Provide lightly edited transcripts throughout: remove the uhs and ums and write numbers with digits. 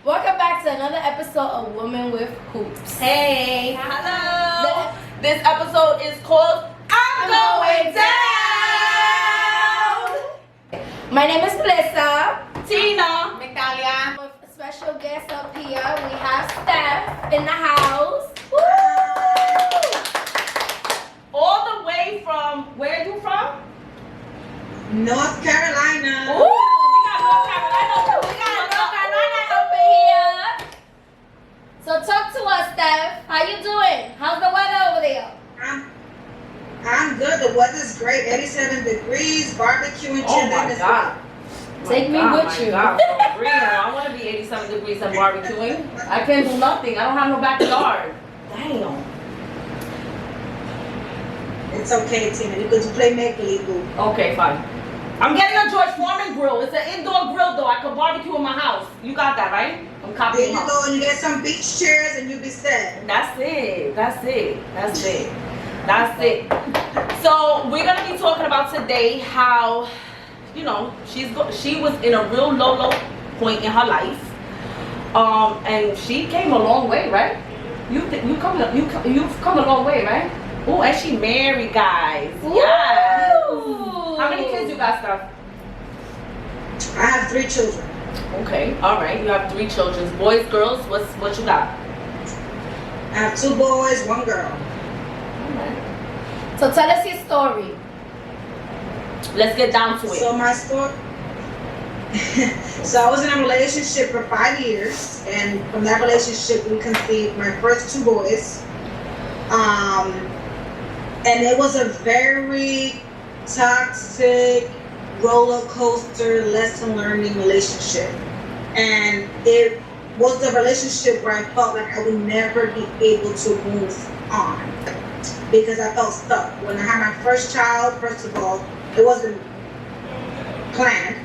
Welcome back to another episode of Women with Hoopz. Hey, hello. This episode is called I'm Going Down. My name is Melissa. Tina. Natalia. With a special guest up here, we have Steph in the house. Woo! All the way from, where are you from? North Carolina. Ooh, we got North Carolina. We got North Carolina up in here. So talk to us, Steph. How you doing? How's the weather over there? I'm good. The weather's great. 87 degrees. Barbecue and Oh chilling my is God. Take me with you. God, for real. I want to be 87 degrees and barbecuing. I can't do nothing. I don't have no backyard. Damn. It's okay, Tina. You could play make-believe, boo. Okay, fine. I'm getting a George Foreman grill. It's an indoor grill though. I can barbecue in my house. You got that, right? I'm There copying you you. go, and you get some beach chairs, and you be set. That's it. That's it. That's it. That's it. So we're gonna be talking about today how, you know, she was in a real low point in her life, and she came a long way, right? You've come a long way, right? Oh, and she married, guys. Yes. Ooh. How many kids you got, Steph? I have 3 children. Okay, all right. You have 3 children. Boys, girls. What you got? I have 2 boys, 1 girl. All right. So tell us your story. Let's get down to it. So my story. So I was in a relationship for 5 years, and from that relationship we conceived my first 2 boys. And it was a very toxic roller coaster lesson learning relationship. And it was the relationship where I felt like I would never be able to move on because I felt stuck. When I had my first child, first of all, it wasn't planned.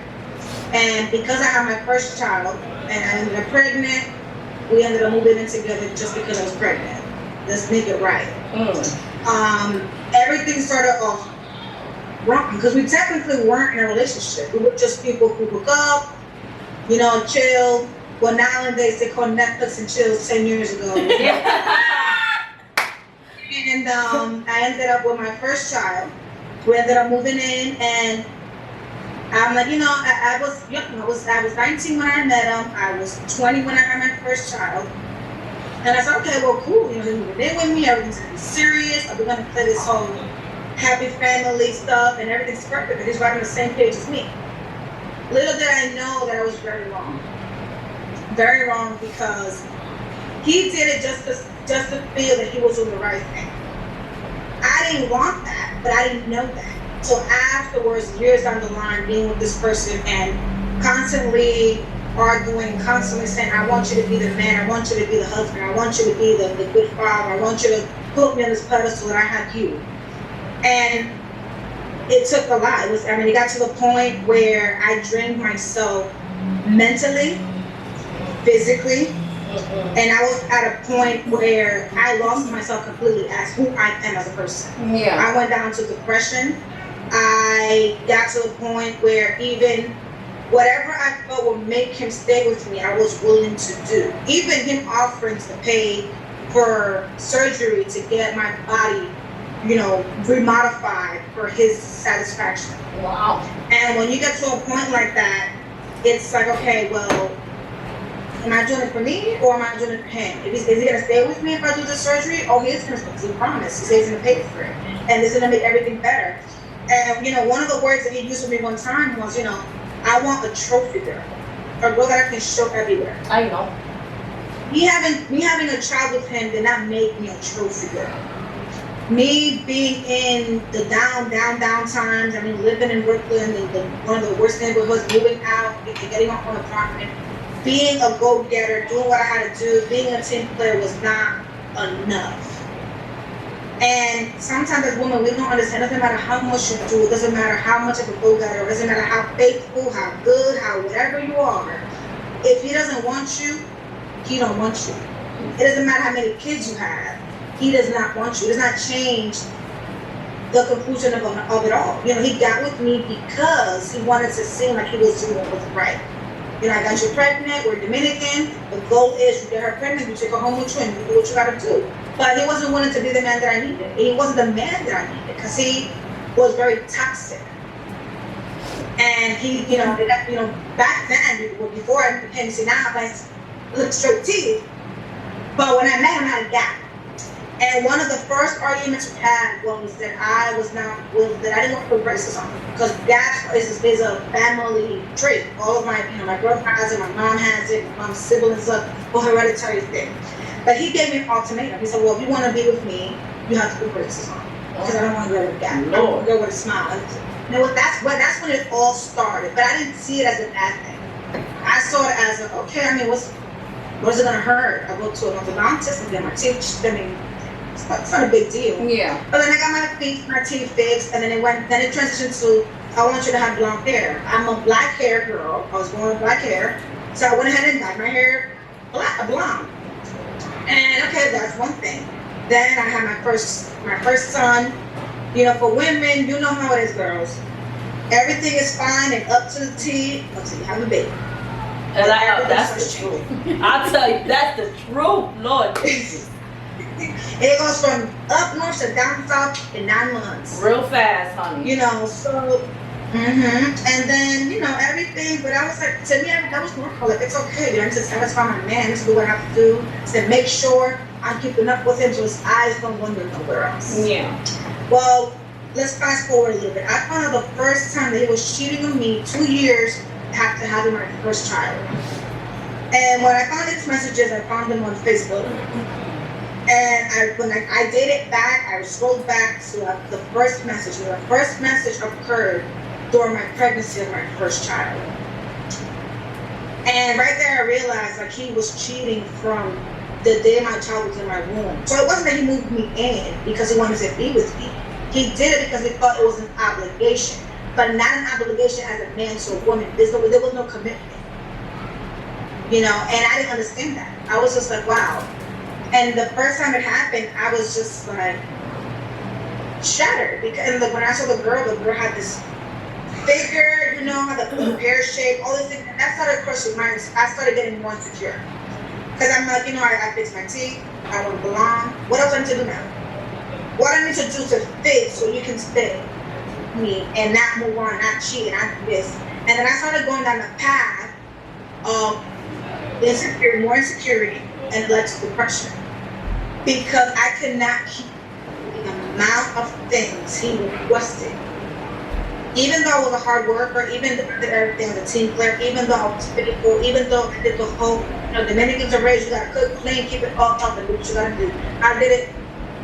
And because I had my first child and I ended up pregnant, we ended up moving in together just because I was pregnant. Let's make it right. Everything started off wrong because we technically weren't in a relationship. We were just people who hook up, you know, chill. Well, nowadays they call Netflix and chills 10 years ago. And I ended up with my first child. We ended up moving in, and I'm like, you know, I was young. I was 19 when I met him. I was 20 when I had my first child. And I said, okay, well, cool. You know, he's moving in with me. Everything's gonna be serious. We're gonna play this whole happy family stuff, and everything's perfect. And he's right on the same page as me. Little did I know that I was very wrong. Very wrong because he did it just to feel that he was doing the right thing. I didn't want that, but I didn't know that. So afterwards, years down the line, being with this person and constantly arguing, constantly saying, I want you to be the man, I want you to be the husband, I want you to be the good father, I want you to put me on this pedestal that I have you. And it took a lot. It got to the point where I drained myself mentally, physically, and I was at a point where I lost myself completely as who I am as a person. Yeah. I went down to depression. I got to the point where even whatever I felt would make him stay with me, I was willing to do. Even him offering to pay for surgery to get my body, you know, remodified for his satisfaction. Wow. And when you get to a point like that, it's like, okay, well, am I doing it for me or am I doing it for him? Is he going to stay with me if I do the surgery? Oh, he is going to stay. He promised. He says he's going to pay for it. And it's going to make everything better. And, you know, one of the words that he used with me one time was, you know, I want a trophy girl. A girl that I can show everywhere. I know. Me having a child with him did not make me a trophy girl. Me being in the down times, I mean, living in Brooklyn, in one of the worst neighborhoods, moving out, getting my own apartment, being a go-getter, doing what I had to do, being a team player was not enough. And sometimes as women, we don't understand. It doesn't matter how much you do. It doesn't matter how much of a go-getter. It doesn't matter how faithful, how good, how whatever you are. If he doesn't want you, he don't want you. It doesn't matter how many kids you have. He does not want you. It does not change the conclusion of it all. You know, he got with me because he wanted to seem like he was doing what was right. You know, I got you pregnant. We're Dominican. The goal is you get her pregnant. You take her home with you, and you do what you gotta do. But he wasn't willing to be the man that I needed. He wasn't the man that I needed because he was very toxic. And he, back then, before I became senile, I looked straight teeth. But when I met him, I had a gap. And one of the first arguments we had was that I didn't want to put braces on because gaps is a family trait. All of my girlfriend has it, my mom has it, my mom's siblings a hereditary thing. But he gave me an ultimatum. He said, well, if you want to be with me, you have to put braces on because I don't want to go with a gap. I want to go with a smile. That's when it all started. But I didn't see it as a bad thing. I saw it as okay. I mean, what is it gonna hurt? I go to an orthodontist and get my teeth. It's not a big deal. Yeah. But then I got my teeth fixed, and then it transitioned to I want you to have blonde hair. I'm a black hair girl. I was born with black hair, so I went ahead and dyed my hair blonde. And okay, that's one thing. Then I had my first son. For women, you know how it is, girls. Everything is fine and up to the T until you have a baby. And that's the truth. I'll tell you, that's the truth, Lord Jesus. It goes from up north to down south in 9 months. Real fast, honey. So, and then, everything, but I was like, to me, that was normal. Like, it's okay, I need to satisfy my man, this is what I have to do, to make sure I'm keeping up with him so his eyes don't wander nowhere else. Yeah. Well, let's fast forward a little bit. I found out the first time that he was cheating on me 2 years after having my first child. And when I found his messages, I found them on Facebook. And when I did it back, I scrolled back to the first message. The first message occurred during my pregnancy of my first child. And right there I realized he was cheating from the day my child was in my womb. So it wasn't that he moved me in because he wanted to be with me. He did it because he thought it was an obligation, but not an obligation as a man to a woman. There was no commitment. And I didn't understand that. I was just like, wow. And the first time it happened, I was just like shattered because when I saw the girl had this figure, the pear shape, all these things. And that started crushing my mind. I started getting more insecure because I'm like, I fixed my teeth, I don't belong. What else do I need to do now? What I need to do to fit so you can stay with me and not move on, not cheat, and not do this. And then I started going down the path of more insecurity, and it led to depression because I could not keep the amount of things he requested. Even though I was a hard worker, even though I did everything as a team player, even though I was faithful, even though I did the whole, Dominicans are raised, you gotta cook, clean, keep it all up, and do what you gotta do. I did it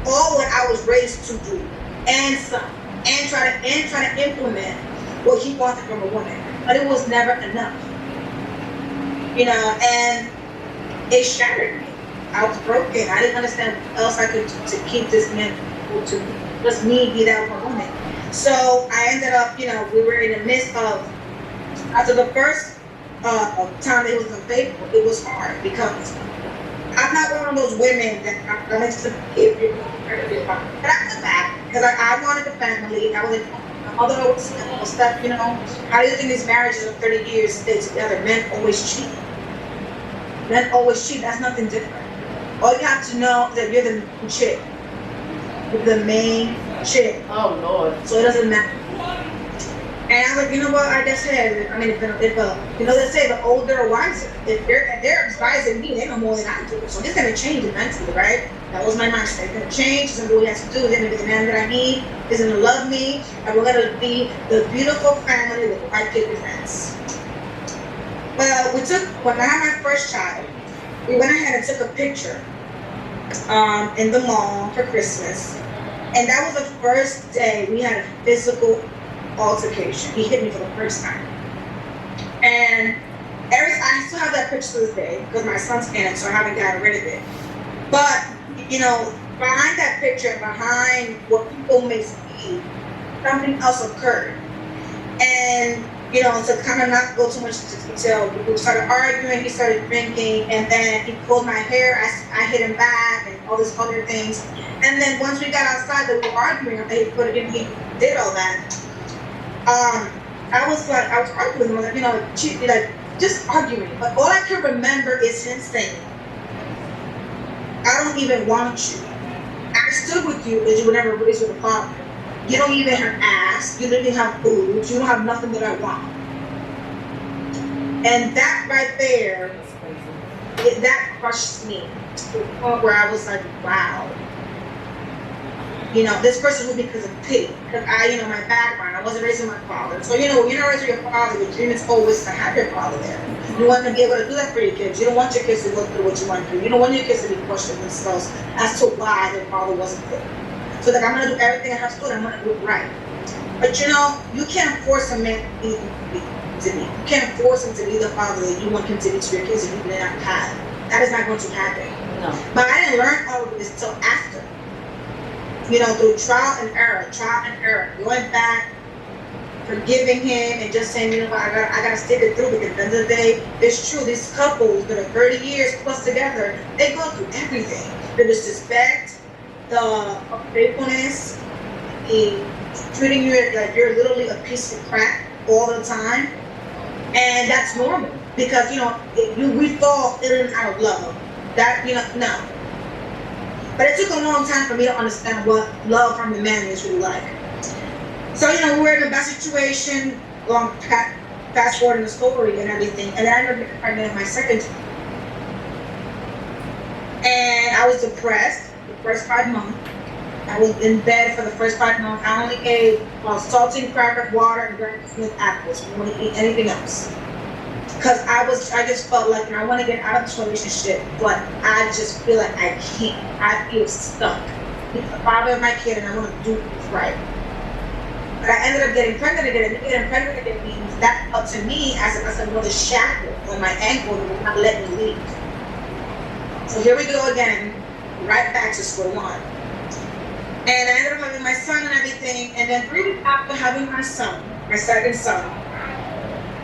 all what I was raised to do, and some, and try to implement what he wanted from a woman, but it was never enough. And it shattered me. I was broken. I didn't understand what else I could do to keep this man to just me be that one woman. So I ended up, we were in the midst of, after the first time that it was unfaithful, it was hard because I'm not one of those women that I'm into behavior, but I come back because I wanted a family. Although I was stuff, how do you think these marriages of 30 years stay together? Men always cheat. That's nothing different. All you have to know is that you're the main chick. You're the main chick. Oh Lord. So it doesn't matter. And I was like, what? I just said, if they say the older or wiser. If they're advising me, they know more than I do. So it's gonna change eventually, right? That was my mindset. It's gonna change. He's gonna do what he has to do. He's gonna be the man that I need. He's gonna love me, and we're gonna be the beautiful family with the white picket fence. But when I had my first child, we went ahead and took a picture in the mall for Christmas, and that was the first day we had a physical altercation. He hit me for the first time, and I still have that picture to this day because my son's in it, so I haven't gotten rid of it. But behind that picture, behind what people may see, something else occurred, and to kind of not go too much into detail, we started arguing. He started drinking, and then he pulled my hair. I hit him back, and all these other things. And then once we got outside, that we were arguing. He did all that. I was arguing with him, just arguing. But all I can remember is him saying, I don't even want you. I stood with you as you were never raised with a father. You don't even have ass. You don't even have food. You don't have nothing that I want. And that right there, that crushed me to the point where I was like, wow. You know, this person would be because of pity. Because my background, I wasn't raised with my father. So, when you're not raised with your father, your dream is always to have your father there. You want to be able to do that for your kids. You don't want your kids to go through what you went through. You don't want your kids to be questioning themselves as to why their father wasn't there. So, like, I'm going to do everything I have to do, and I'm going to do it right. But, you can't force a man to be to me. You can't force him to be the father that you want him to be to your kids if you did not have. That is not going to happen. No. But I didn't learn all of this till after. Through trial and error, going back, forgiving him, and just saying, I gotta stick it through, because at the end of the day, it's true, these couples that are 30 years plus together, they go through everything. The disrespect, the unfaithfulness, the treating you like you're literally a piece of crap all the time. And that's normal, because, we fall in and out of love. That, no. But it took a long time for me to understand what love from a man is really like. So, we were in a bad situation, fast forward in the story and everything, and then I ended up getting pregnant in my second time. And I was depressed the first 5 months. I was in bed for the first 5 months. I only ate saltine cracker, water, and Granny Smith apples. I wouldn't eat anything else. Because I just felt like I want to get out of this relationship, but I just feel like I can't. I feel stuck. I'm the father of my kid, and I want to do this right. But I ended up getting pregnant again, means that felt to me as another shackle on my ankle that would not let me leave. So here we go again, right back to square one. And I ended up having my son and everything, and then 3 weeks after having my son, my second son,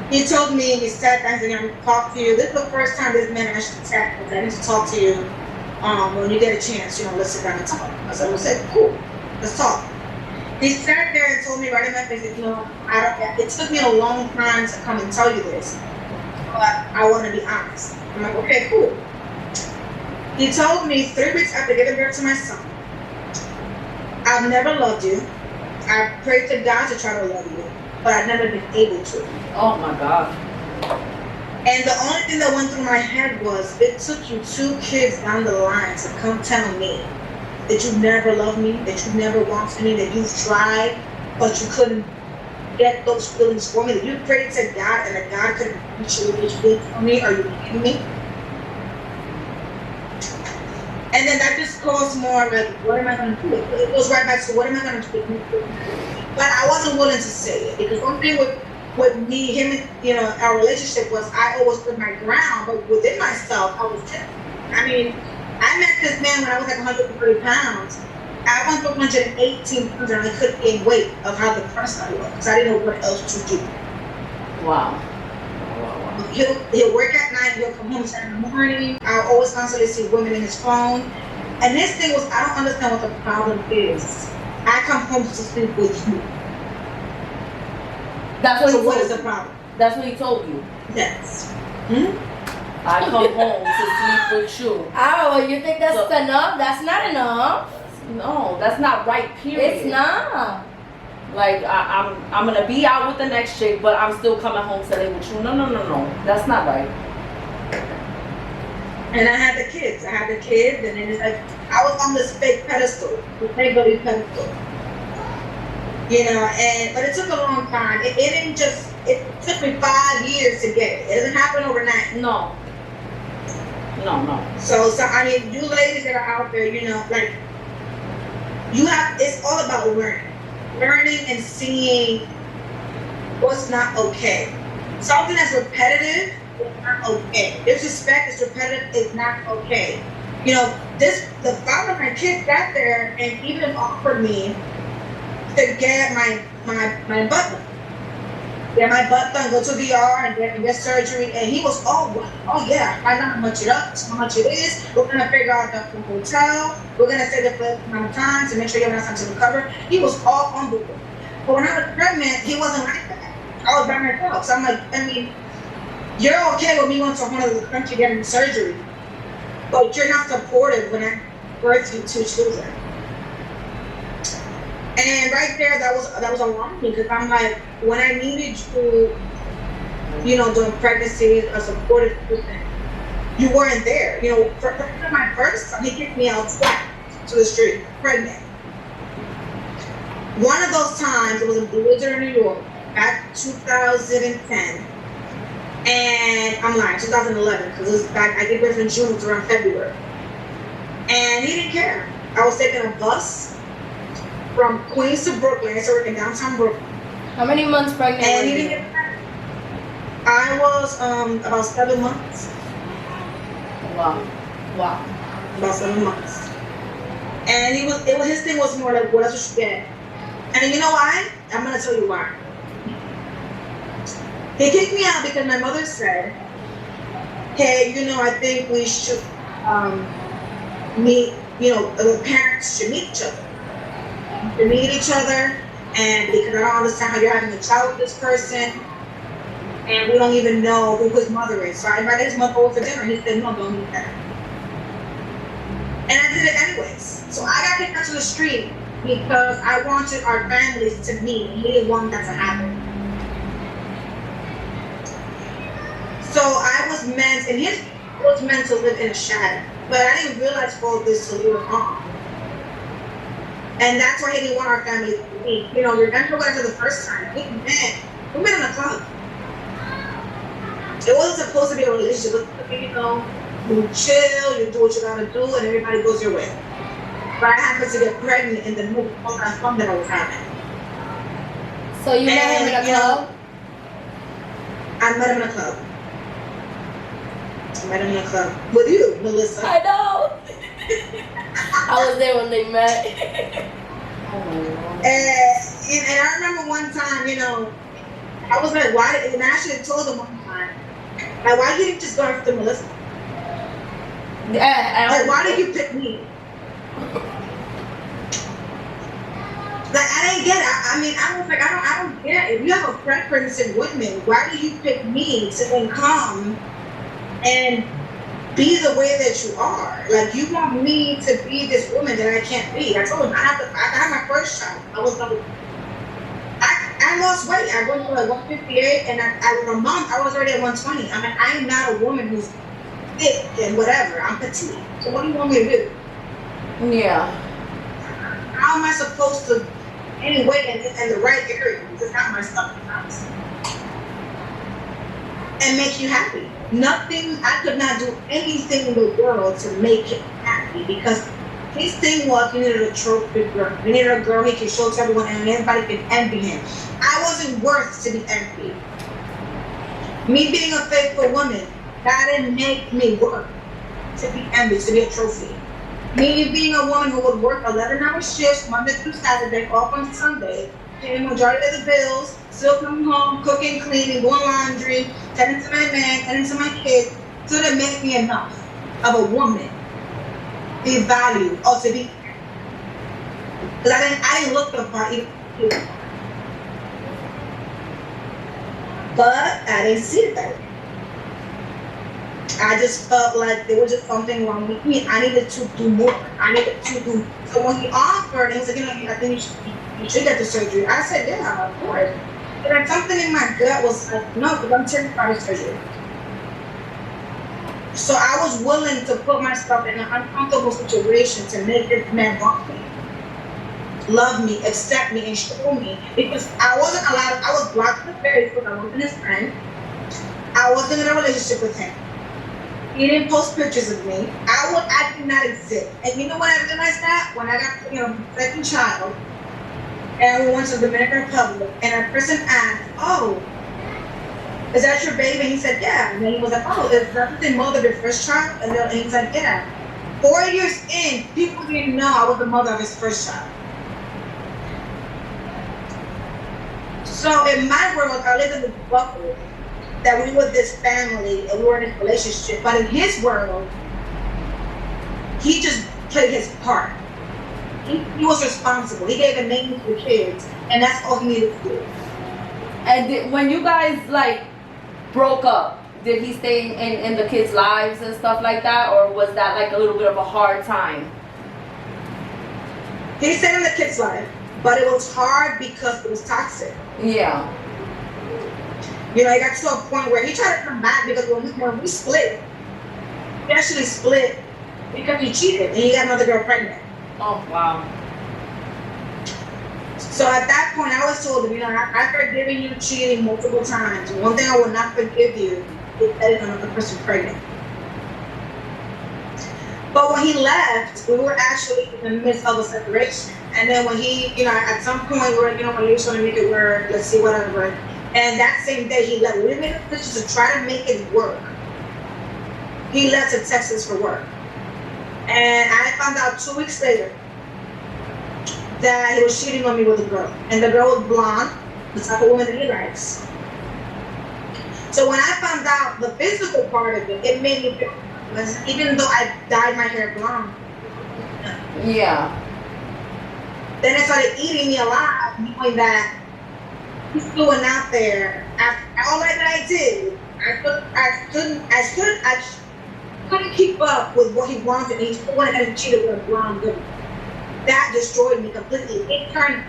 he told me, he said, I'm going to talk to you. This is the first time this man actually texted me. I need to talk to you when you get a chance, let's sit down and talk. So I said, cool, let's talk. He sat there and told me right in my face, it took me a long time to come and tell you this, but I want to be honest. I'm like, okay, cool. He told me 3 weeks after giving birth to my son, I've never loved you. I prayed to God to try to love you, but I've never been able to. Oh my God. And the only thing that went through my head was, it took you 2 kids down the line to come tell me that you never loved me, that you never wanted me, that you've tried, but you couldn't get those feelings for me, that you prayed to God and that God couldn't reach you what you did for me. Are you kidding me? And then that just caused more like, what am I going to do? It goes right back to, what am I going to do? But I wasn't willing to say it, because one thing with me, him, our relationship was, I always put my ground, but within myself, I was different. I mean, I met this man when I was like 130 pounds. I went from 118 pounds and I couldn't gain weight of how depressed I was, because I didn't know what else to do. Wow. He'll work at night, he'll come home in the morning. I'll always constantly see women in his phone. And his thing was, I don't understand what the problem is. I come home to sleep with you. That's what So he what told is the you. problem? That's what he told you. Yes. I come home to sleep with you. Oh, you think that's enough? That's not enough. No, that's not right, period. It's not. Like, I'm gonna be out with the next chick, but I'm still coming home to live with you. No. That's not right. And I had the kids, and then it's like, I was on this fake pedestal, the fake belief pedestal. But it took a long time. It took me 5 years to get it. It doesn't happen overnight. No. So I mean, you ladies that are out there, it's all about learning and seeing what's not okay. Something that's repetitive is not okay. Disrespect is repetitive, is not okay. The father of my kids got there and even offered me to get my butt done. Get my butt done, go to VR and get surgery. And he was all, oh yeah, I know how much it is. We're gonna figure out the hotel. We're gonna stay there for a amount of time to make sure you have enough time to recover. He was all on board. But when I was pregnant, he wasn't like that. I was by myself. So I'm like, You're okay with me going to another country getting surgery, but you're not supportive when I birthed you 2 children. And right there, that was alarming because I'm like, when I needed you, you know, during pregnancy, a supportive person, you weren't there. You know, for my first son, he kicked me out flat to the street, pregnant. One of those times, it was in Blizzard, New York, back 2010. And I'm lying, 2011, because it was back, I gave birth in June, it was around February. And he didn't care. I was taking a bus from Queens to Brooklyn. I started working downtown Brooklyn. How many months pregnant And were he you? didn't care. I was about 7 months. Wow. Wow. About 7 months. And his thing was more like, what else you should get? And you know why? I'm gonna tell you why. He kicked me out because my mother said, hey, you know, I think we should meet, you know, the parents should meet each other. To meet each other, and because I don't understand how you're having a child with this person, and we don't even know who his mother is. So I invited his mother over for dinner, and he said, no, don't meet that. And I did it anyways. So I got kicked out to the street because I wanted our families to meet, and he didn't want that to happen. So I was meant, and his was meant to live in a shadow, but I didn't realize all this till later on. And that's why he didn't want our family to meet. You know, remember when I said the first time, we met in a club. It wasn't supposed to be a relationship. It was supposed to be, you know, you chill, you do what you gotta do, and everybody goes your way. But I happened to get pregnant in the middle of all that fun that I was having. So you met him in a club? I met him in a club. I met him in a club. With you, Melissa. I know. I was there when they met. And I remember one time, you know, I was like, why did, and I actually told him one time, like, why didn't you just go after Melissa? Like, why did you pick me? Like, I didn't get it. I mean, I was like, I don't get it. If you have a preference in women, why do you pick me to then come and be the way that you are? Like, you want me to be this woman that I can't be. I told him I had my first child. I lost weight. I went to like 158, and in a month I was already at 120. I mean, I am not a woman who's thick and whatever. I'm petite. So what do you want me to do? Yeah. How am I supposed to gain weight in the right area? It's not my stuff. And make you happy. Nothing, I could not do anything in the world to make him happy, because his thing was he needed a trophy girl. He needed a girl he could show to everyone and everybody could envy him. I wasn't worth to be envied. Me being a faithful woman, that didn't make me work to be envied, to be a trophy. Me being a woman who would work 11-hour shifts Monday through Saturday, off on Sunday, paying the majority of the bills, still coming home, cooking, cleaning, doing laundry, tending to my man, tending to my kids, still didn't make me enough of a woman, be valued, or to be. Because I didn't look the part either. But I didn't see it that way. I just felt like there was just something wrong with me. I needed to do more. I needed to do. So when he offered, he was like, you know, I think you should get the surgery. I said, yeah, of course. But like something in my gut was like, no, because I'm terrified of surgery. So I was willing to put myself in an uncomfortable situation to make this man want me, love me, accept me, and show me. Because I wasn't allowed, I was blocked from Facebook, I wasn't his friend. I wasn't in a relationship with him. He didn't post pictures of me. I did not exist. And you know when I realized that? When I got, you know, second child, and we went to the Dominican Republic, and a person asked, oh, is that your baby? And he said, yeah. And then he was like, oh, is that the mother of your first child? And he was like, yeah. 4 years in, people didn't know I was the mother of his first child. So in my world, I lived in the bubble that we were this family and we were in this relationship. But in his world, he just played his part. He was responsible. He gave a name to the kids, and that's all he needed to do. And when you guys like broke up, did he stay in the kids' lives and stuff like that, or was that like a little bit of a hard time? He stayed in the kids' life, but it was hard because it was toxic. Yeah. You know, it got to a point where he tried to come back because when we split, we actually split because he cheated and he got another girl pregnant. Oh, wow. So at that point, I was told him, you know, after forgiving you cheating multiple times, one thing I will not forgive you is letting another person pregnant. But when he left, we were actually in the midst of a separation. And then when he, you know, at some point, we were, you know, when he was trying to make it work, let's see, whatever. And that same day, he left. We made a decision to try to make it work. He left to Texas for work. And I found out 2 weeks later that he was cheating on me with a girl. And the girl was blonde, the type of woman that he likes. So when I found out the physical part of it, it made me feel, even though I dyed my hair blonde. Yeah. Then it started eating me alive, knowing that he's going out there. After all that I did, I couldn't keep up with what he wanted. He wanted to cheat with a blonde girl. That destroyed me completely. It turned.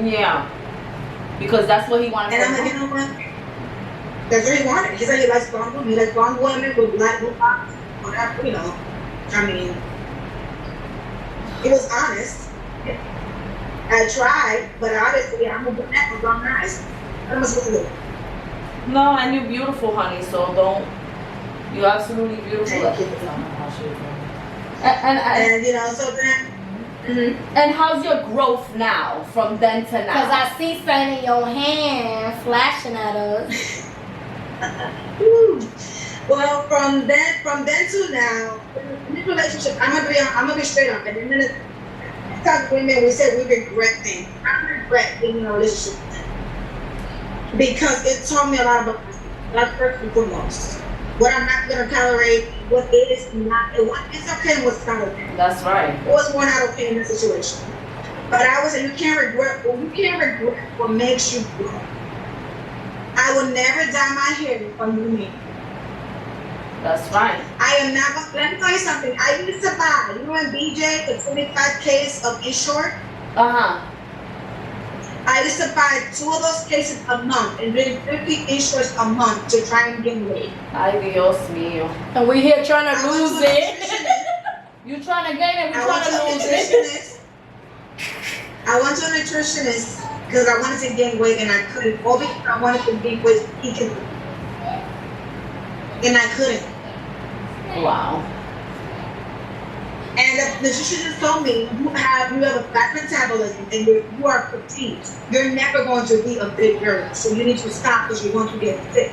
Yeah. Because that's what he wanted. And I'm like, you know what? That's what he wanted. He said he likes blonde women. He likes blonde women with black boobs. Whatever, you know. I mean, it was honest. I tried, but obviously I'm a brunette with blonde eyes. What am I supposed to do? No, and you're beautiful, honey. So don't. You're absolutely beautiful. Thank you. And you know, so then. Mm-hmm. And how's your growth now, from then to now? Because I see something in your hand flashing at us. Well, from then to now, in this relationship, I'm gonna be straight up. And in a minute, talk to women, we said we regret things. I regret being in a relationship with them because it taught me a lot about myself. That's first and foremost. What I'm not gonna tolerate, what is not, what is okay and what's not okay. That's right. What's not okay in this situation? But I would say you can't regret what makes you grow. I will never dye my hair from me. That's right. I am not gonna, let me tell you something. I used to buy, you know in BJ, the 25 case of Inshore? Uh-huh. I used to buy 2 of those cases a month and drink 50 Inshores a month to try and gain weight. Ay, Dios mío. And we're here trying to lose it. You trying to gain it, we trying to lose it. I went to a nutritionist because I wanted to gain weight and I couldn't. All because I wanted to gain weight, and I couldn't. Wow. And the nutritionist told me, you have a fat metabolism and you are fatigued. You're never going to be a big girl, so you need to stop because you're going to get sick.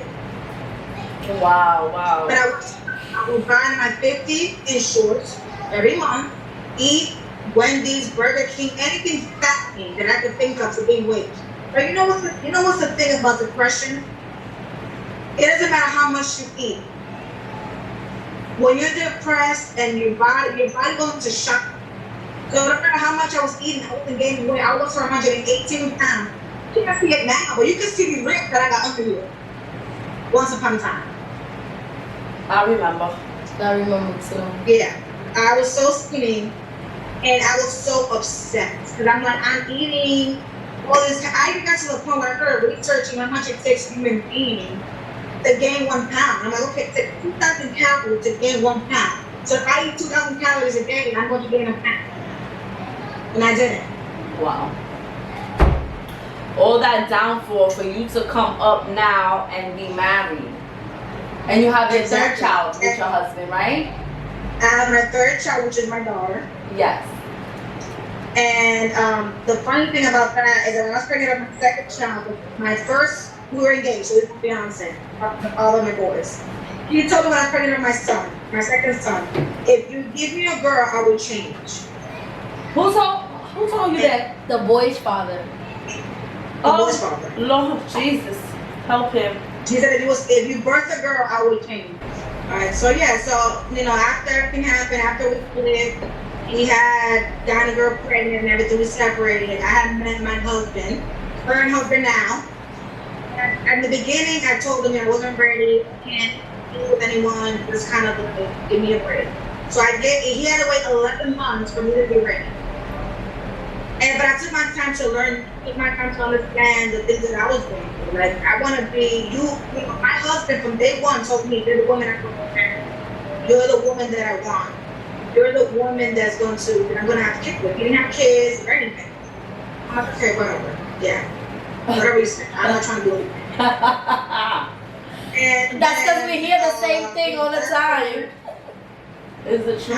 Wow, wow. But I would buy my 50 Inshores every month, eat Wendy's, Burger King, anything fattening that I could think of to gain weight. But you know what's the thing about depression? It doesn't matter how much you eat. When you're depressed and your body goes into shock. So no matter how much I was eating, I wasn't gaining weight. I was 118 pounds. You can't see it now, but you can see the ribs that I got under here. Once upon a time. I remember too. Yeah. I was so skinny and I was so upset. Because I'm like, I'm eating all this. I even got to the point where I started researching how much it takes human being to gain 1 pound. I'm like, okay, it takes 2,000 calories to gain 1 pound. So if I eat 2,000 calories a day, I'm going to gain 1 pound. And I didn't. Wow. All that downfall for you to come up now and be married. And you have your third child with your husband, right? I have my third child, which is my daughter. Yes. And the funny thing about that is that when I was pregnant with my second child, my first, we were engaged, so we were fiancé, all of my boys. He told me when I was pregnant with my son, my second son, if you give me a girl, I will change. Who told you that? The boy's father. The boy's father. Lord Jesus, help him. He said if you birth a girl, I will change. Alright, so yeah, so you know, after everything happened, after we split, he had gotten a girl pregnant and everything, we separated. I had met my husband, current husband now. At the beginning, I told him I wasn't ready, and be with anyone. Just kind of like, give me a break. So he had to wait 11 months for me to be ready. But I took my time to learn, took my time to understand the things that I was going through. Like, I want to be, my husband from day one told me, you're the woman I want to marry. You're the woman that I want. You're the woman that I'm going to have kids with. He didn't have kids or anything. I'm like, okay, whatever. Yeah. Whatever you say. I'm not trying to do anything. And that's because we hear the same thing all the time. Is it true?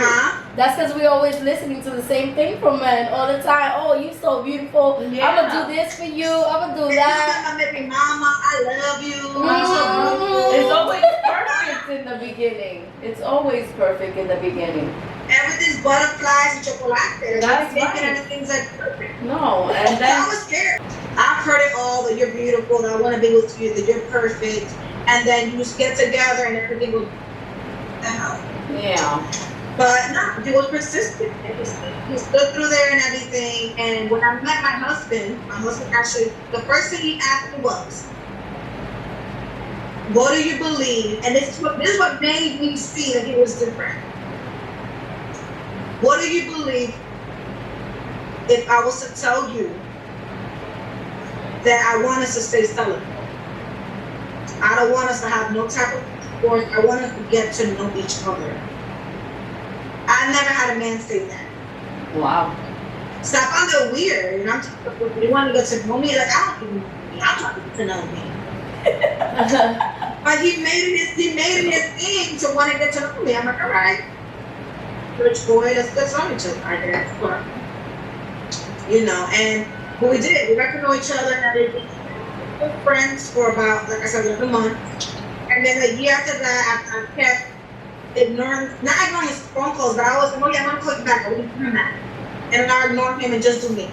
That's because we're always listening to the same thing from men all the time. Oh, you so beautiful. Yeah. I'm gonna do this for you. I'm gonna do that. I'm baby mama. I love you. I'm so beautiful. It's always perfect in the beginning. It's always perfect in the beginning. Everything's butterflies and chocolate. That's thinking right. everything's like perfect. No, and I then was scared. I've heard it all, that you're beautiful, that I want to be with you, that you're perfect, and then you just get together and everything will down. yeah. But no, he was persistent. He stood through there and everything. And when I met my husband actually, the first thing he asked me was, what do you believe? And this is what made me see that he was different. What do you believe if I was to tell you that I want us to stay celibate? I don't want us to have no type of support. I want us to get to know each other. I never had a man say that. Wow. So I found it weird. And I'm just, you want to get to know me? Like, I don't even know me. I'm trying to get to know me. But he made it his thing to want to get to know me. I'm like, all right. Rich boy, let's get to know each other, I guess. But, and what we did, we got to know each other and we were friends for about, like I said, 11 months. And then a year after that, I kept not ignoring his phone calls, but I was like, oh yeah, I'm gonna call you back. I wouldn't do that. And then I ignored him and just do me.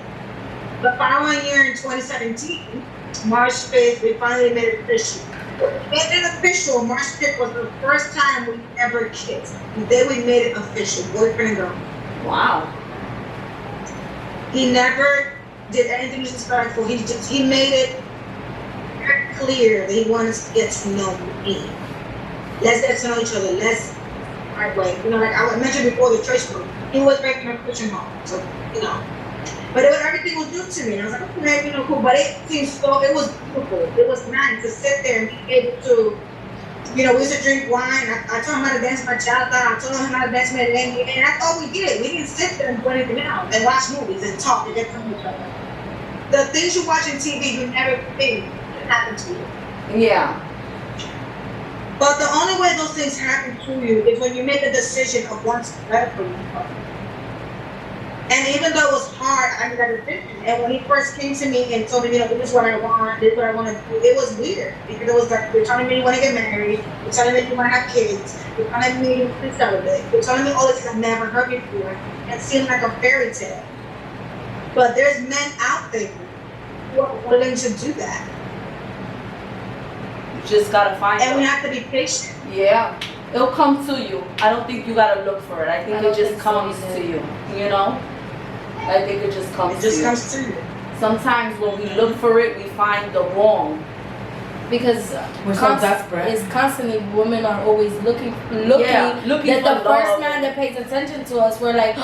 The following year in 2017, March 5th, we finally made it official. Made it official. March 5th was the first time we ever kissed. The day we made it official, boyfriend and girl. Wow. He never did anything disrespectful. He made it very clear that he wanted to get to know me. Let's get to know each other. Let's right way. Like I mentioned before, the church group. He was making a Christian home. So, But everything was new to me. And I was like, okay, cool. But it was beautiful. It was nice to sit there and be able to, we used to drink wine. I taught him how to dance bachata. I taught him how to dance merengue. And that's all we did. We didn't sit there and do anything else and watch movies and talk and get to know each other. The things you watch on TV, you never think can happen to you. Yeah. But the only way those things happen to you is when you make a decision of wanting to better for you. And even though it was hard, I made that decision. And when he first came to me and told me, this is what I want, this is what I want to do, it was weird. Because it was like, you're telling me you want to get married, you're telling me you want to have kids, you're telling me you want to celebrate, you're telling me all this I've never heard before. It seemed like a fairy tale. But there's men out there who are willing to do that. Just gotta find and them. we have to be patient. Yeah, it'll come to you. I don't think you gotta look for it. I think it just comes to you. I think it just comes. It just comes to you. Sometimes when we look for it, we find the wrong. Because we're so desperate. It's constantly women are always looking that the first man that pays attention to us, we're like,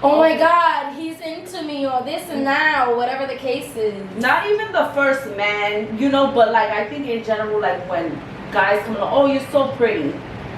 oh my God, he's into me, or this and that, or whatever the case is. Not even the first man, but like I think in general, like when guys come along, oh, you're so pretty.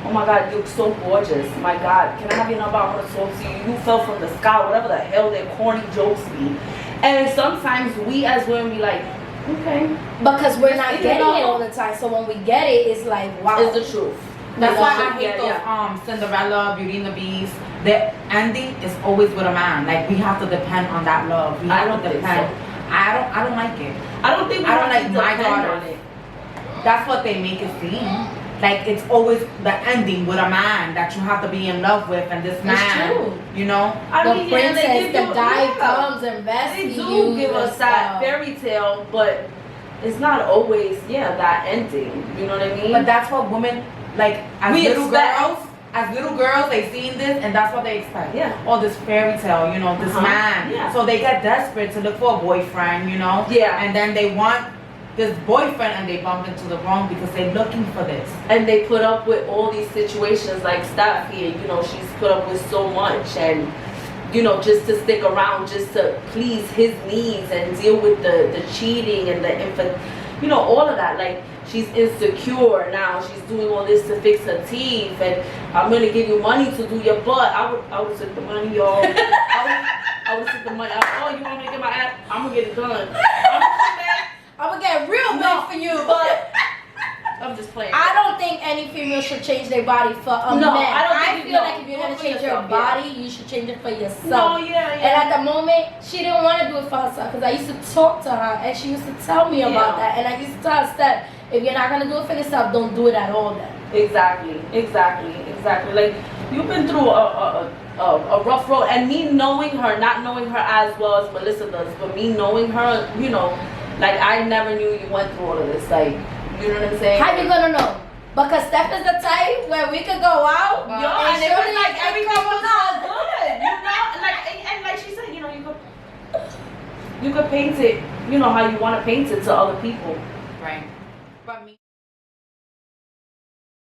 Oh my God, you're so gorgeous. My God, can I have your number? I want to talk to you. You fell from the sky, whatever the hell their corny jokes be. And sometimes we as women be like, okay. Because we're not getting it all the time. So when we get it, it's like, wow. It's the truth. That's why I hate those Cinderella, Beauty and the Beast. The ending is always with a man. Like we have to depend on that love. We have to depend. So. I don't like it. I don't think I don't like my daughter. That's what they make it seem. Like it's always the ending with a man that you have to be in love with, and this man, the princess, the guy comes and rescues you. They do give us that fairy tale, but it's not always that ending. You know what I mean? But that's what women like as little girls. They seen this, and that's what they expect. Yeah. All this fairy tale, this man. Yeah. So they get desperate to look for a boyfriend, Yeah. And then they want this boyfriend and they bump into the wrong because they're looking for this. And they put up with all these situations like Steph here, you know, she's put up with so much, and you know, just to stick around, just to please his needs and deal with the cheating and the infant, you know, all of that. Like, she's insecure now, she's doing all this to fix her teeth, and I'm gonna give you money to do your butt. I would take the money, y'all. I would take the money. Oh, you want me to get my ass? I'm gonna get it done. I'm gonna get real big for you. But I'm just playing. I don't think any female should change their body for a man. I feel like if you're gonna change your body, you should change it for yourself. No, yeah. And at the moment, she didn't want to do it for herself, because I used to talk to her and she used to tell me about that. And I used to tell her that if you're not gonna do it for yourself, don't do it at all then. Exactly. Like, you've been through a rough road, and me knowing her, not knowing her as well as Melissa does, but me knowing her, you know, like, I never knew you went through all of this. Like, you know what I'm saying? How you gonna know? Because Steph is the type where we could go out, and it was like everything was all good, you know. And like she said, you know, you could paint it, you know, how you want to paint it to other people, Right. But me.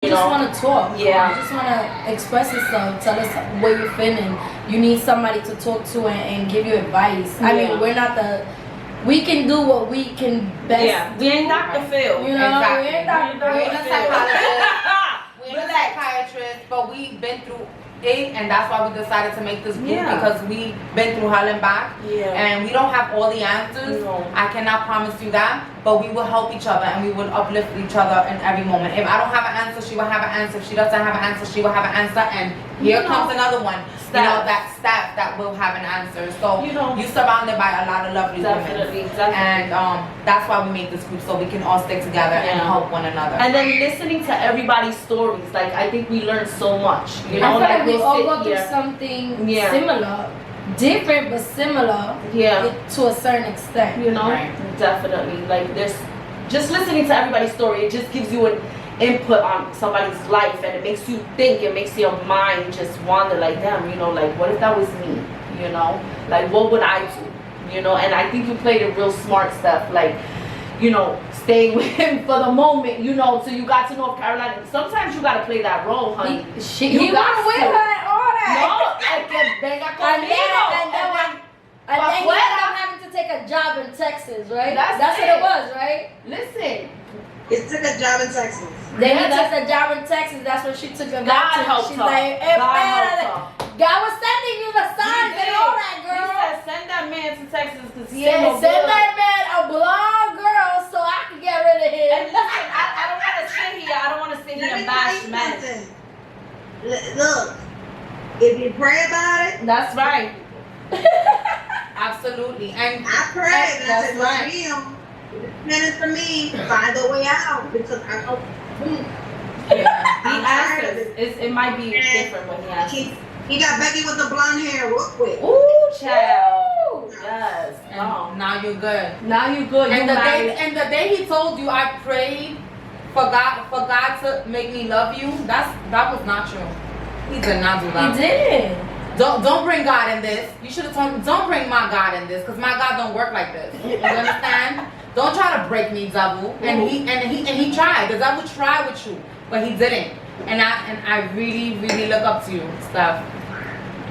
you just want to talk. Yeah. You just want to express yourself, tell us what you're feeling. You need somebody to talk to and give you advice. I mean, we're not we can do what we can best. Yeah, we ain't Dr. Phil. You know, Exactly. we ain't Dr. We're Phil. a psychologist. We're a psychiatrist, but we've been through it, and that's why we decided to make this group, because we've been through hell and back, and we don't have all the answers. No. I cannot promise you that, but we will help each other and we will uplift each other in every moment. If I don't have an answer, she will have an answer. If she doesn't have an answer, she will have an answer. And here comes another one. You know, that staff that will have an answer. So you're surrounded by a lot of lovely women. Definitely. And that's why we made this group, so we can all stick together and help one another. And then listening to everybody's stories, like, I think we learned so much. You know, I feel like we we'll all sit go through here. something similar, different but similar. To a certain extent. You know, Right. definitely. Like, there's just listening to everybody's story. It just gives you an input on somebody's life, and it makes you think. It makes your mind just wander. Like, damn, you know, like, what if that was me? You know, like, what would I do? You know, and I think you played it real smart stuff. Like, you know, staying with him for the moment. You know, so you got to North Carolina. Sometimes you gotta play that role, honey. He went with her and all that. No, es que venga conmigo. And then he ended up having to take a job in Texas, right? That's what it was, right? Listen. It took a job in Texas. Then he took a job in Texas. That's when she took him back to. helped She's her. like, God was sending you the signs and all that, girl. He said, send that man to Texas because he Send ain't no good. that man a blonde girl so I can get rid of him. And listen, I don't want to sit here. I don't want to sit here and bash men. Look, if you pray about it, That's right. Absolutely. And I prayed. And I said, That's right. Real. It's for me. Find a way out, because I know. He I'm tired of answers. It might be different when he answers. He got Becky with the blonde hair real quick. Ooh, child. Yes. and now you're good. Now you good. And you the day he told you, I prayed for God to make me love you, that was not true. He did not do that. He did. Don't bring God in this. You should have told me, don't bring my God in this, because my God don't work like this. You understand? Don't try to break me, devil. And he tried. The devil tried with you, but he didn't. And I really, really look up to you, Steph.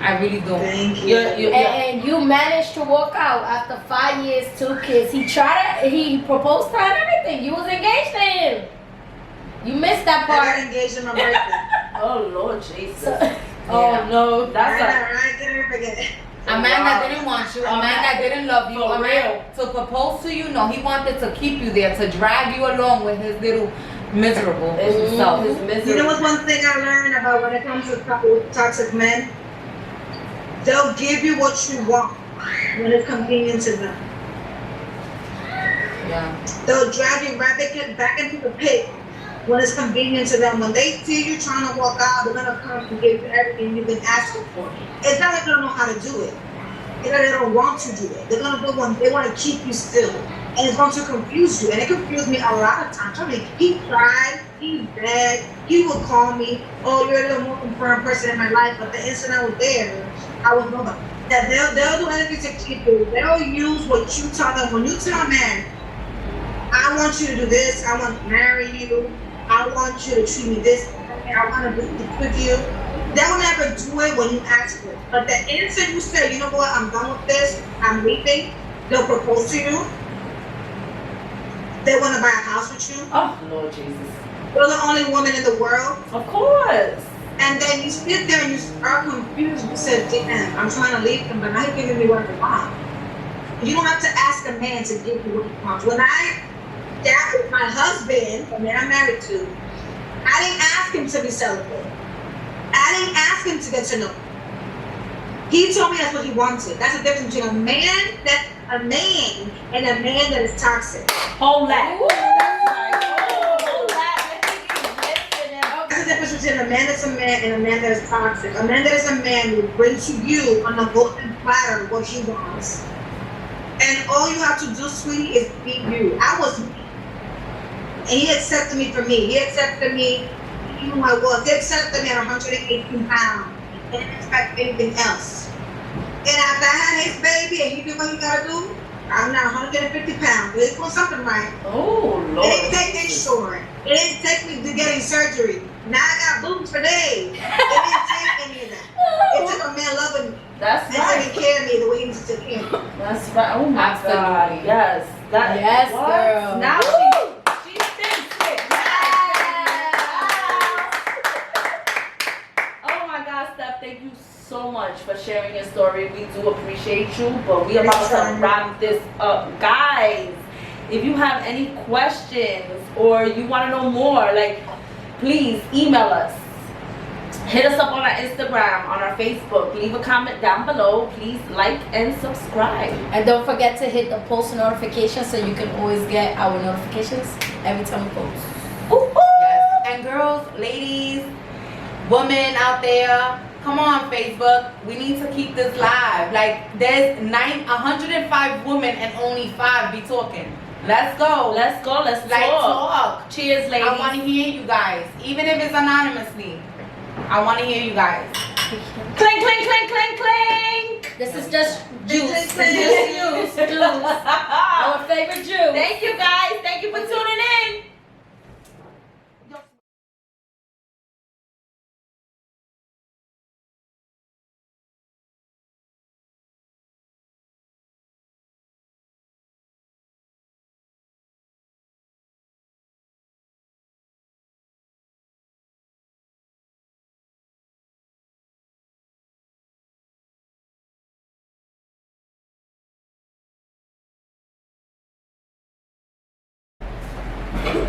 I really do. Thank you. And you managed to walk out after 5 years, 2 kids. He proposed to her and everything. You was engaged to him. You missed that I part. got engaged on my birthday. Oh Lord Jesus. Oh no, That's I can't ever forget. A man that didn't want you, a man that didn't love you, For a man to propose to you, no, he wanted to keep you there, to drag you along with his little miserable self. his misery. You know what's one thing I learned about when it comes to toxic men? They'll give you what you want when it's convenient to them. Yeah. They'll drag you right back into the pit when it's convenient to them. When they see you trying to walk out, they're gonna come and give you everything you've been asking for. It's not like they don't know how to do it. It's like they don't want to do it. They're gonna do one. They want to keep you still, and it's going to confuse you. And it confused me a lot of times. I mean, he cried, he begged, he would call me, "Oh, you're the most important person in my life." But the instant I was there, I was nobody. That they'll do anything to keep you. They'll use what you tell them. When you tell a man, I want you to do this. I want to marry you. I want you to treat me this way. I want to be with you. They'll never do it when you ask for it. But the instant you say, you know what, I'm done with this, I'm leaving, they'll propose to you. They want to buy a house with you. Oh, Lord Jesus. You're the only woman in the world. Of course. And then you sit there and you are confused. You said, damn, I'm trying to leave him, but now he's giving me what I want. You don't have to ask a man to give you what he wants. When I got with my husband, the man I'm married to, I didn't ask him to be celibate. I didn't ask him to get to know me. He told me that's what he wanted. That's the difference between a man and a man that is toxic. Hold that. Ooh. Hold that. That's the difference between a man that's a man and a man that is toxic. A man that is a man will bring to you on a golden platter what he wants. And all you have to do, sweetie, is be you. I was me. And he accepted me for me. He accepted me who I was. He accepted me at 118 pounds. And didn't expect anything else. And after I had his baby and he did what he gotta do, I'm now 150 pounds. He's doing something right. Oh, Lord. It didn't take me short. It didn't take me to getting surgery. Now I got boobs for days. It didn't take any of that. It took a man loving me. That's And right. taking care of me the way he needs to take care of me. That's right. Oh my God. Absolutely. Yes. That, Yes, what? girl. Now she thinks it. Oh my God, Steph, thank you so much for sharing your story. We do appreciate you, but we are about to wrap this up. Guys, if you have any questions or you want to know more, like, please email us. Hit us up on our Instagram, on our Facebook. Leave a comment down below. Please like and subscribe. And don't forget to hit the post notification so you can always get our notifications every time we post. Ooh, ooh. Yes. And girls, ladies, women out there, come on Facebook. We need to keep this live. Like, there's 105 women and only 5 be talking. Let's go. Let's go. Let's Like, talk. talk. Cheers, ladies. I want to hear you guys, even if it's anonymously. I want to hear you guys. Clink, clink, clink, clink, clink. This is just juice. This is Juice. juice. Juice. Our favorite juice. Thank you, guys. Thank you for tuning in.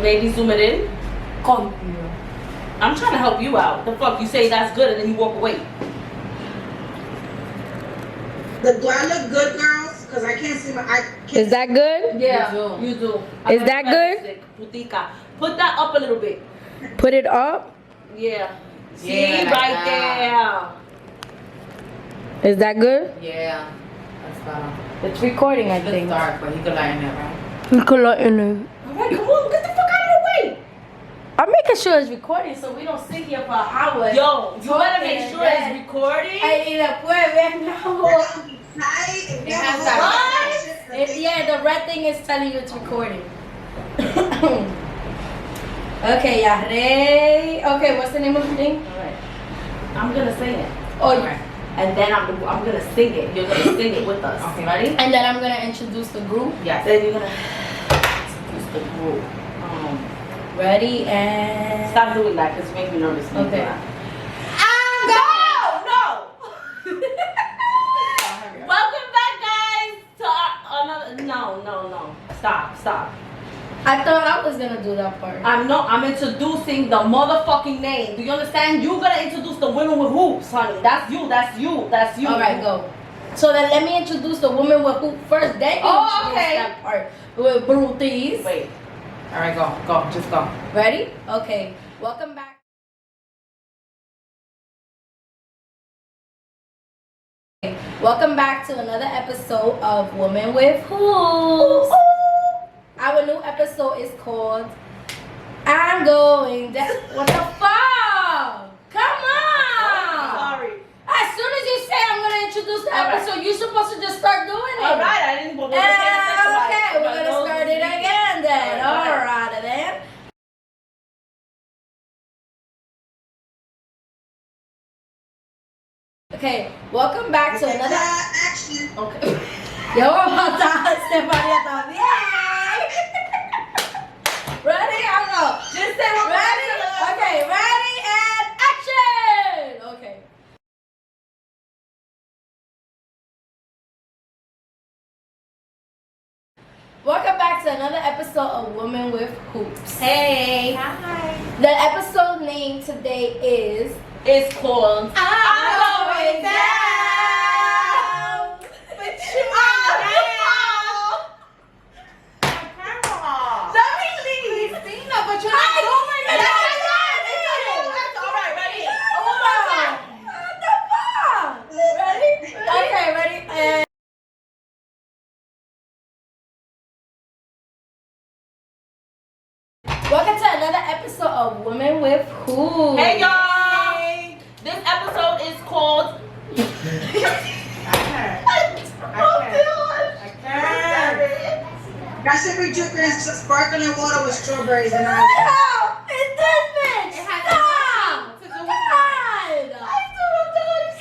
Maybe zoom it in. Come. I'm trying to help you out. The fuck? You say that's good and then you walk away. Do I look good, girls? Because I can't see my. Is that good? Yeah, You do. Is that good? Putica. Put that up a little bit. Put it up. Yeah. See, Yeah, like right that. there. Is that good? Yeah. That's better. It's recording, I It's think. dark, but he could lighten it, right? You could let in it. Alright, come on, get the fuck out of the way. I'm making sure it's recording so we don't sit here for hours. Yo, you better talking make sure and it's then- recording. Y después ven Yeah, the red thing is telling you it's recording. Okay, yeah. Okay, what's the name of the thing? Alright. I'm gonna sing it. Oh, Okay. And then I'm gonna sing it. You're gonna sing it with us. Okay. Ready? and then I'm gonna introduce the group. Yes. Then you're gonna use the group. Ready and Stop doing that because you make me nervous. Okay. No! Welcome back, guys, to another. No. Stop. I thought I was gonna do that part. I'm introducing the motherfucking name. Do you understand? You gotta introduce the women with hoops, honey. That's you. All right, go. So then let me introduce the woman with hoop first. Then you Oh, introduce okay. that part with Brutis. Wait. All right, go. Just go. Ready? Okay. Welcome back. Welcome back to another episode of Women with Hoopz. Our new episode is called I'm Going Down. What the fuck? Come on! Sorry. As soon as you say I'm gonna introduce the All right. episode, you're supposed to just start doing it. All right, I didn't. Okay, we're gonna start it again then. Okay, welcome back to another. Action. Okay. Yo, vamos a Stefania también. Ready? I'll go. Just say what Ready? Okay, ready and action. Okay. Welcome back to another episode of Women with Hoopz. Hey. Hi. The episode name today is It's called I'm Going Down. But you Let me leave. Christina, but you're not doing it. Alright, ready? What the fuck? Ready? Okay, ready? And welcome to another episode of Women with Who. Hey y'all! This episode is called I should be drinking sparkling water with strawberries and ice. No, it's this bitch. It has Stop. nothing to do Come with on.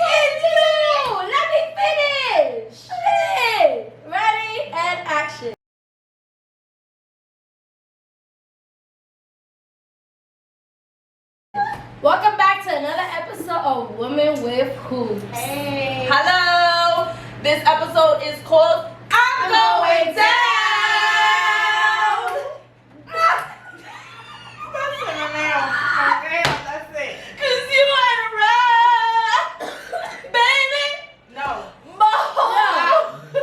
It's you. Let me finish. Hey. Ready and action. Welcome back to another episode of Women with Hoopz. Hey. Hello! This episode is called I'm Going Down! That's it. Cause you ain't around! Baby! No. No,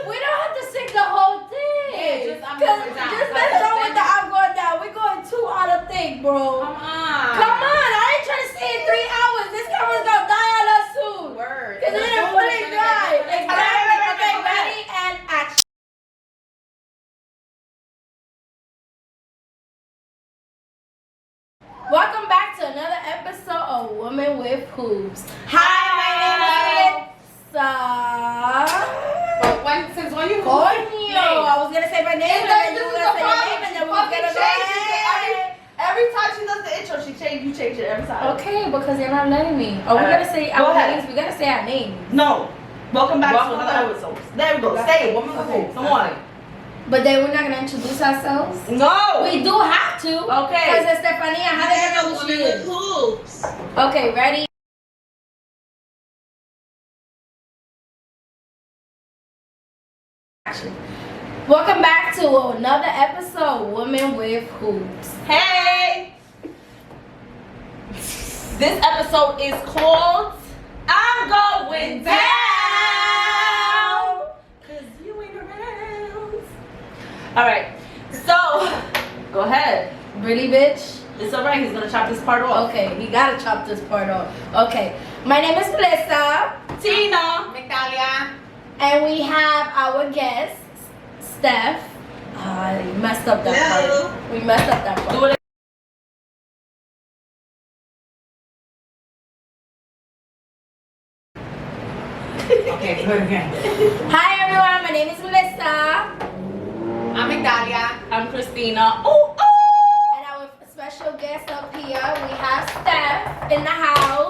we don't have to sing the whole thing. Yeah, just I'm 'Cause going down. just let's go with the I'm going down. We're going 2 out of thing, bro. Come on. Come on, I ain't trying to stay in 3 hours. This camera's gonna die on us soon. Word. Cause it Let's didn't do fully it. dry. Exactly. Okay, okay. ready and action. Welcome back to another episode of Women with Hoopz. Hi, my name is Lisa. But since when you Coño, I was gonna say my name and then you were gonna say your name and then we were gonna go. Every time she does the intro, you change it every time. Okay, because you're not letting me. Are we Alright, gonna say go our ahead. names? We gotta say our names. No. Welcome back Welcome to back. another episode. There we go. Say it. Woman with Hoopz. Come on. But then we're not gonna introduce ourselves. No. We do have to. Okay. Because it's Stefania, how they gonna know who she is? Hoops. Okay, ready? Action. Welcome back to another episode of Women with Hoopz. Hey. This episode is called I'm Going Down. Cause you ain't around. Alright. So go ahead. Really, bitch? It's alright, he's gonna chop this part off. Okay, he gotta chop this part off. Okay, my name is Melissa, Tina. Migdalia. and we have our guest, Steph. We messed up that Hello. part. We messed up that part. Do it. Okay, do it again. Hi everyone, my name is Melissa, I'm Migdalia. I'm Christina. Ooh, ooh. and our special guest up here, we have Steph in the house.